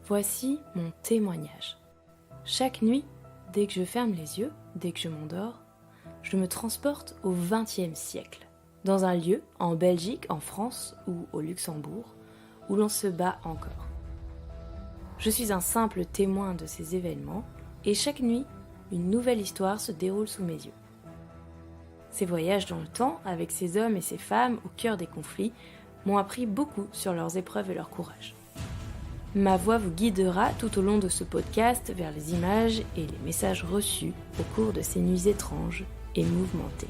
Voici mon témoignage. Chaque nuit, dès que je ferme les yeux, dès que je m'endors, je me transporte au XXe siècle, dans un lieu, en Belgique, en France ou au Luxembourg, où l'on se bat encore. Je suis un simple témoin de ces événements, et chaque nuit, une nouvelle histoire se déroule sous mes yeux. Ces voyages dans le temps, avec ces hommes et ces femmes au cœur des conflits, m'ont appris beaucoup sur leurs épreuves et leur courage. Ma voix vous guidera tout au long de ce podcast vers les images et les messages reçus au cours de ces nuits étranges et mouvementées.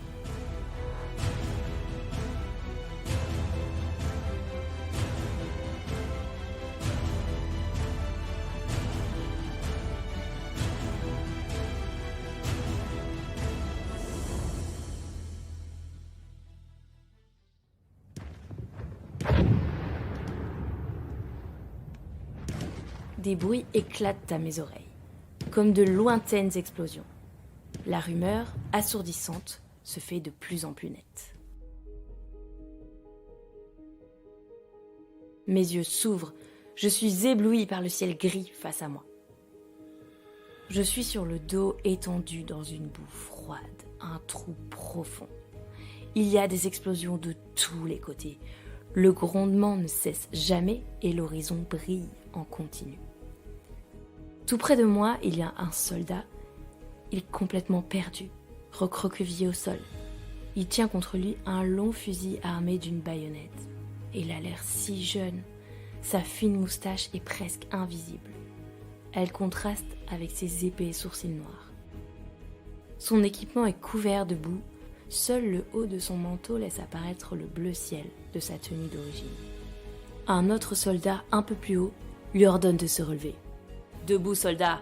Des bruits éclatent à mes oreilles, comme de lointaines explosions. La rumeur, assourdissante, se fait de plus en plus nette. Mes yeux s'ouvrent, je suis ébloui par le ciel gris face à moi. Je suis sur le dos étendu dans une boue froide, un trou profond. Il y a des explosions de tous les côtés. Le grondement ne cesse jamais et l'horizon brille en continu. Tout près de moi, il y a un soldat. Il est complètement perdu, recroquevillé au sol. Il tient contre lui un long fusil armé d'une baïonnette. Et il a l'air si jeune. Sa fine moustache est presque invisible. Elle contraste avec ses épais sourcils noirs. Son équipement est couvert de boue. Seul le haut de son manteau laisse apparaître le bleu ciel de sa tenue d'origine. Un autre soldat, un peu plus haut, lui ordonne de se relever. « Debout, soldat !»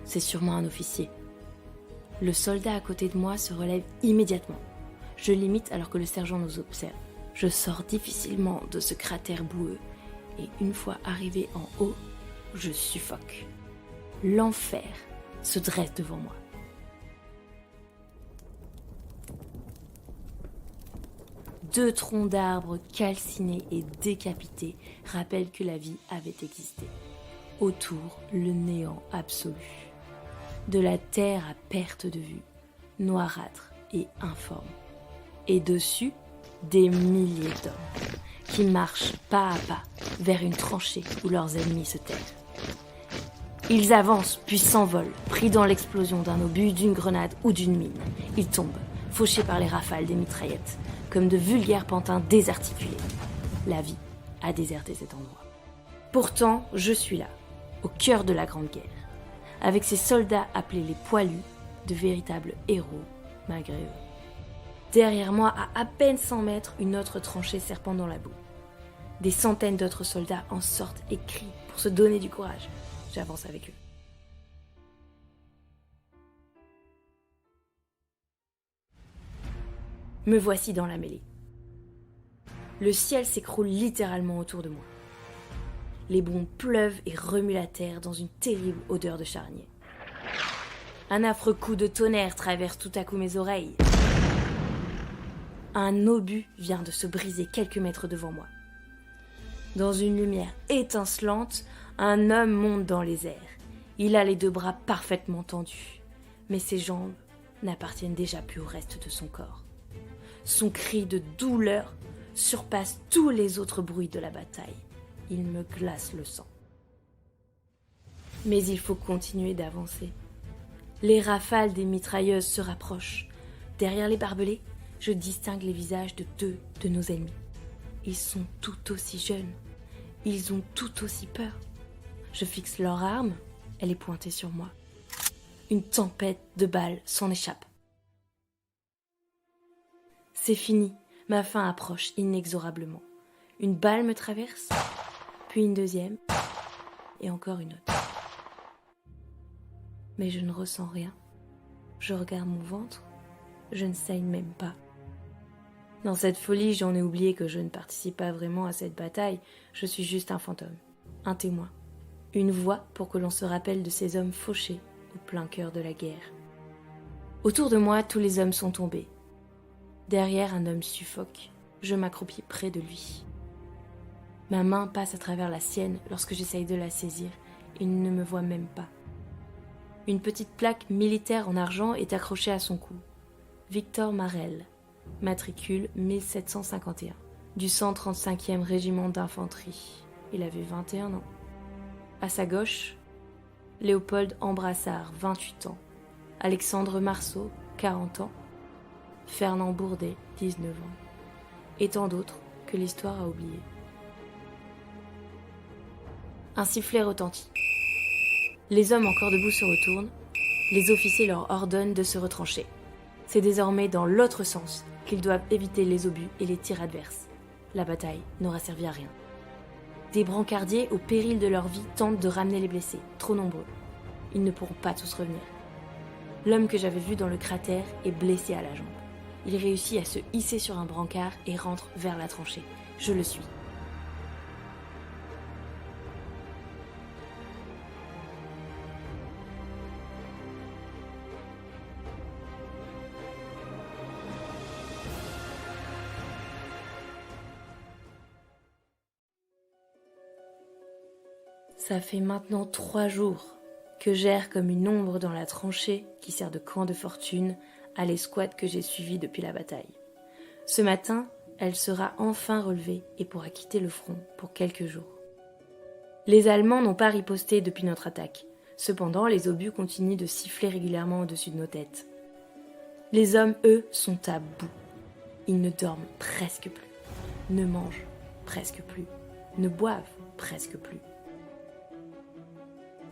C'est sûrement un officier. Le soldat à côté de moi se relève immédiatement. Je l'imite alors que le sergent nous observe. Je sors difficilement de ce cratère boueux et une fois arrivé en haut, je suffoque. L'enfer se dresse devant moi. Deux troncs d'arbres calcinés et décapités rappellent que la vie avait existé. Autour, le néant absolu. De la terre à perte de vue, noirâtre et informe. Et dessus, des milliers d'hommes qui marchent pas à pas vers une tranchée où leurs ennemis se terrent. Ils avancent puis s'envolent, pris dans l'explosion d'un obus, d'une grenade ou d'une mine. Ils tombent, fauchés par les rafales des mitraillettes, comme de vulgaires pantins désarticulés. La vie a déserté cet endroit. Pourtant, je suis là, au cœur de la Grande Guerre, avec ces soldats appelés les poilus, de véritables héros malgré eux. Derrière moi, à peine 100 mètres, une autre tranchée serpent dans la boue. Des centaines d'autres soldats en sortent et crient pour se donner du courage. J'avance avec eux. Me voici dans la mêlée. Le ciel s'écroule littéralement autour de moi. Les bombes pleuvent et remuent la terre dans une terrible odeur de charnier. Un affreux coup de tonnerre traverse tout à coup mes oreilles. Un obus vient de se briser quelques mètres devant moi. Dans une lumière étincelante, un homme monte dans les airs. Il a les deux bras parfaitement tendus, mais ses jambes n'appartiennent déjà plus au reste de son corps. Son cri de douleur surpasse tous les autres bruits de la bataille. Il me glace le sang. Mais il faut continuer d'avancer. Les rafales des mitrailleuses se rapprochent. Derrière les barbelés, je distingue les visages de deux de nos ennemis. Ils sont tout aussi jeunes. Ils ont tout aussi peur. Je fixe leur arme, elle est pointée sur moi. Une tempête de balles s'en échappe. C'est fini, ma fin approche inexorablement. Une balle me traverse, puis une deuxième, et encore une autre. Mais je ne ressens rien. Je regarde mon ventre, je ne saigne même pas. Dans cette folie, j'en ai oublié que je ne participe pas vraiment à cette bataille, je suis juste un fantôme, un témoin, une voix pour que l'on se rappelle de ces hommes fauchés au plein cœur de la guerre. Autour de moi, tous les hommes sont tombés. Derrière, un homme suffoque, je m'accroupis près de lui. Ma main passe à travers la sienne lorsque j'essaye de la saisir. Il ne me voit même pas. Une petite plaque militaire en argent est accrochée à son cou. Victor Marel, matricule 1751, du 135e régiment d'infanterie. Il avait 21 ans. À sa gauche, Léopold Ambrassard, 28 ans. Alexandre Marceau, 40 ans. Fernand Bourdet, 19 ans. Et tant d'autres que l'histoire a oubliés. Un sifflet retentit. Les hommes encore debout se retournent. Les officiers leur ordonnent de se retrancher. C'est désormais dans l'autre sens qu'ils doivent éviter les obus et les tirs adverses. La bataille n'aura servi à rien. Des brancardiers, au péril de leur vie, tentent de ramener les blessés, trop nombreux. Ils ne pourront pas tous revenir. L'homme que j'avais vu dans le cratère est blessé à la jambe. Il réussit à se hisser sur un brancard et rentre vers la tranchée. Je le suis. Ça fait maintenant 3 jours que j'erre comme une ombre dans la tranchée qui sert de camp de fortune à l'escouade que j'ai suivie depuis la bataille. Ce matin, elle sera enfin relevée et pourra quitter le front pour quelques jours. Les Allemands n'ont pas riposté depuis notre attaque. Cependant, les obus continuent de siffler régulièrement au-dessus de nos têtes. Les hommes, eux, sont à bout. Ils ne dorment presque plus, ne mangent presque plus, ne boivent presque plus.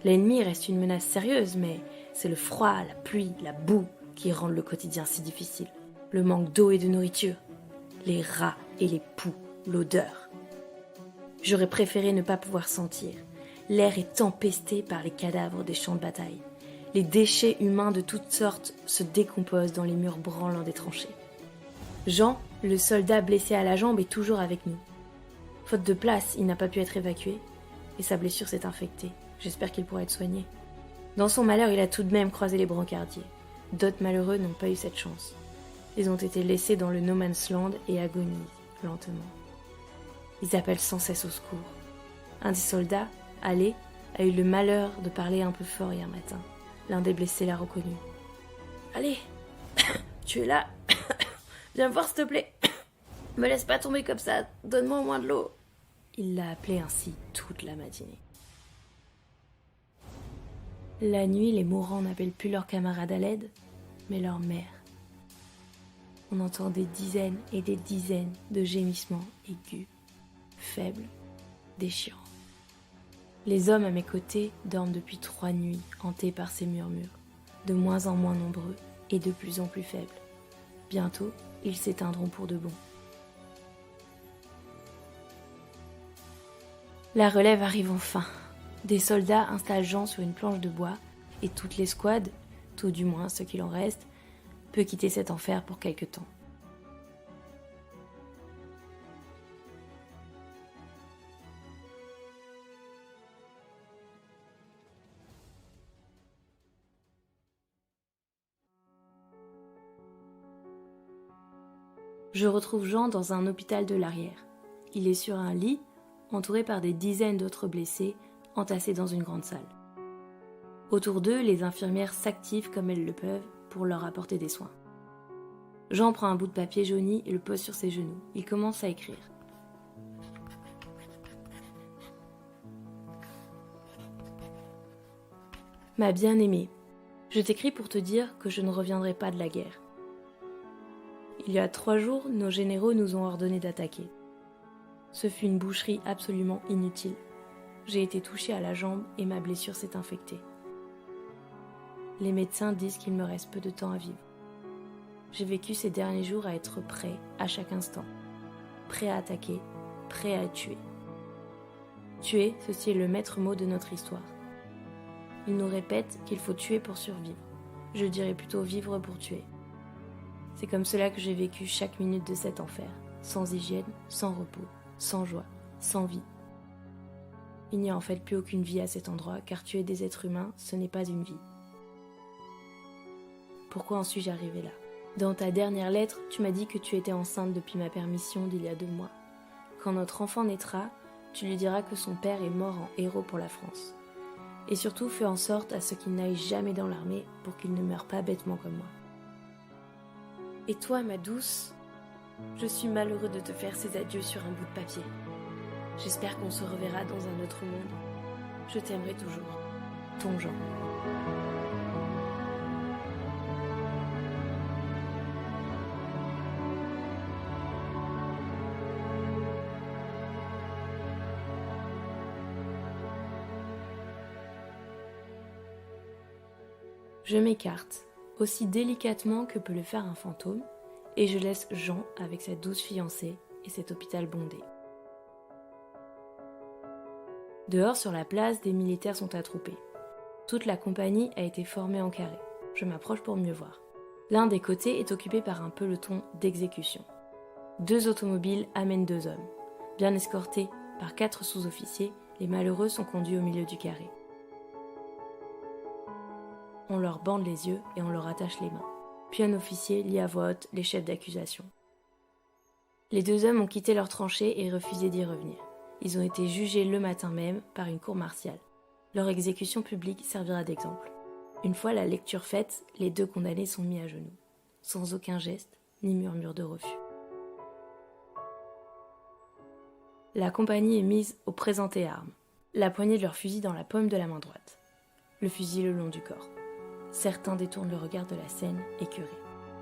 L'ennemi reste une menace sérieuse, mais c'est le froid, la pluie, la boue qui rendent le quotidien si difficile. Le manque d'eau et de nourriture, les rats et les poux, l'odeur. J'aurais préféré ne pas pouvoir sentir. L'air est empesté par les cadavres des champs de bataille. Les déchets humains de toutes sortes se décomposent dans les murs branlants des tranchées. Jean, le soldat blessé à la jambe, est toujours avec nous. Faute de place, il n'a pas pu être évacué et sa blessure s'est infectée. J'espère qu'il pourra être soigné. Dans son malheur, il a tout de même croisé les brancardiers. D'autres malheureux n'ont pas eu cette chance. Ils ont été laissés dans le no man's land et agonisent lentement. Ils appellent sans cesse au secours. Un des soldats, Allé, a eu le malheur de parler un peu fort hier matin. L'un des blessés l'a reconnu. « Allez, tu es là. Viens me voir s'il te plaît. Me laisse pas tomber comme ça. Donne-moi au moins de l'eau. » Il l'a appelé ainsi toute la matinée. La nuit, les mourants n'appellent plus leurs camarades à l'aide, mais leur mère. On entend des dizaines et des dizaines de gémissements aigus, faibles, déchirants. Les hommes à mes côtés dorment depuis 3 nuits, hantés par ces murmures, de moins en moins nombreux et de plus en plus faibles. Bientôt, ils s'éteindront pour de bon. La relève arrive enfin. Des soldats installent Jean sur une planche de bois et toute l'escouade, tout du moins ce qu'il en reste, peut quitter cet enfer pour quelque temps. Je retrouve Jean dans un hôpital de l'arrière. Il est sur un lit, entouré par des dizaines d'autres blessés, entassés dans une grande salle. Autour d'eux, les infirmières s'activent comme elles le peuvent pour leur apporter des soins. Jean prend un bout de papier jauni et le pose sur ses genoux. Il commence à écrire. Ma bien-aimée, je t'écris pour te dire que je ne reviendrai pas de la guerre. Il y a 3 jours, nos généraux nous ont ordonné d'attaquer. Ce fut une boucherie absolument inutile. J'ai été touchée à la jambe et ma blessure s'est infectée. Les médecins disent qu'il me reste peu de temps à vivre. J'ai vécu ces derniers jours à être prêt à chaque instant. Prêt à attaquer, prêt à tuer. Tuer, ceci est le maître mot de notre histoire. Ils nous répètent qu'il faut tuer pour survivre. Je dirais plutôt vivre pour tuer. C'est comme cela que j'ai vécu chaque minute de cet enfer, sans hygiène, sans repos, sans joie, sans vie. Il n'y a en fait plus aucune vie à cet endroit, car tuer des êtres humains, ce n'est pas une vie. Pourquoi en suis-je arrivée là ? Dans ta dernière lettre, tu m'as dit que tu étais enceinte depuis ma permission d'il y a 2 mois. Quand notre enfant naîtra, tu lui diras que son père est mort en héros pour la France. Et surtout, fais en sorte à ce qu'il n'aille jamais dans l'armée pour qu'il ne meure pas bêtement comme moi. Et toi, ma douce, je suis malheureux de te faire ces adieux sur un bout de papier. J'espère qu'on se reverra dans un autre monde. Je t'aimerai toujours. Ton Jean. Je m'écarte, aussi délicatement que peut le faire un fantôme, et je laisse Jean avec sa douce fiancée et cet hôpital bondé. Dehors sur la place, des militaires sont attroupés. Toute la compagnie a été formée en carré. Je m'approche pour mieux voir. L'un des côtés est occupé par un peloton d'exécution. 2 automobiles amènent 2 hommes. Bien escortés par 4 sous-officiers, les malheureux sont conduits au milieu du carré. On leur bande les yeux et on leur attache les mains. Puis un officier lit à voix haute les chefs d'accusation. Les 2 hommes ont quitté leur tranchée et refusé d'y revenir. Ils ont été jugés le matin même par une cour martiale. Leur exécution publique servira d'exemple. Une fois la lecture faite, les 2 condamnés sont mis à genoux, sans aucun geste ni murmure de refus. La compagnie est mise au présenté armes, la poignée de leur fusil dans la paume de la main droite, le fusil le long du corps. Certains détournent le regard de la scène, écœurés.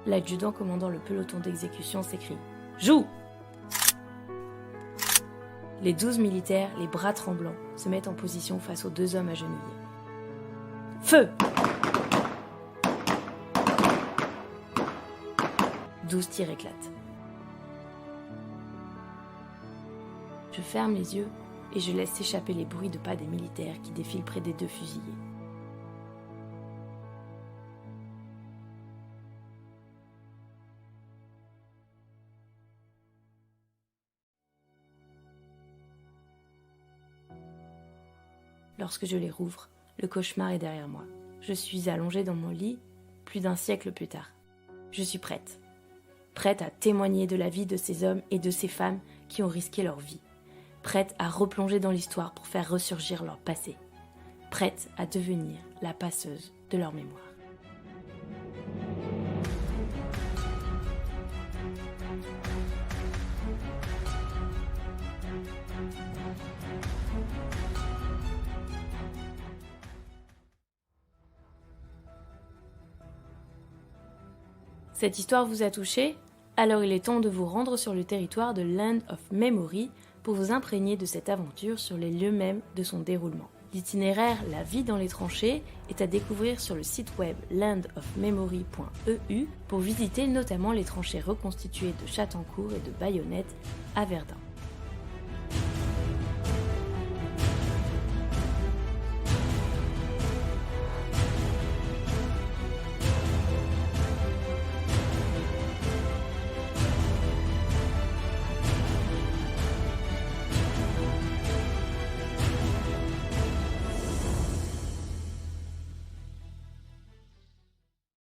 L'adjudant commandant le peloton d'exécution s'écrie « Joue !» Les 12 militaires, les bras tremblants, se mettent en position face aux 2 hommes agenouillés. Feu ! 12 tirs éclatent. Je ferme les yeux et je laisse s'échapper les bruits de pas des militaires qui défilent près des 2 fusillés. Lorsque je les rouvre, le cauchemar est derrière moi. Je suis allongée dans mon lit, plus d'1 siècle plus tard. Je suis prête à témoigner de la vie de ces hommes et de ces femmes qui ont risqué leur vie. Prête à replonger dans l'histoire pour faire ressurgir leur passé. Prête à devenir la passeuse de leur mémoire. Cette histoire vous a touché? Alors il est temps de vous rendre sur le territoire de Land of Memory pour vous imprégner de cette aventure sur les lieux mêmes de son déroulement. L'itinéraire La vie dans les tranchées est à découvrir sur le site web landofmemory.eu pour visiter notamment les tranchées reconstituées de Chattancourt et de Baïonnette à Verdun.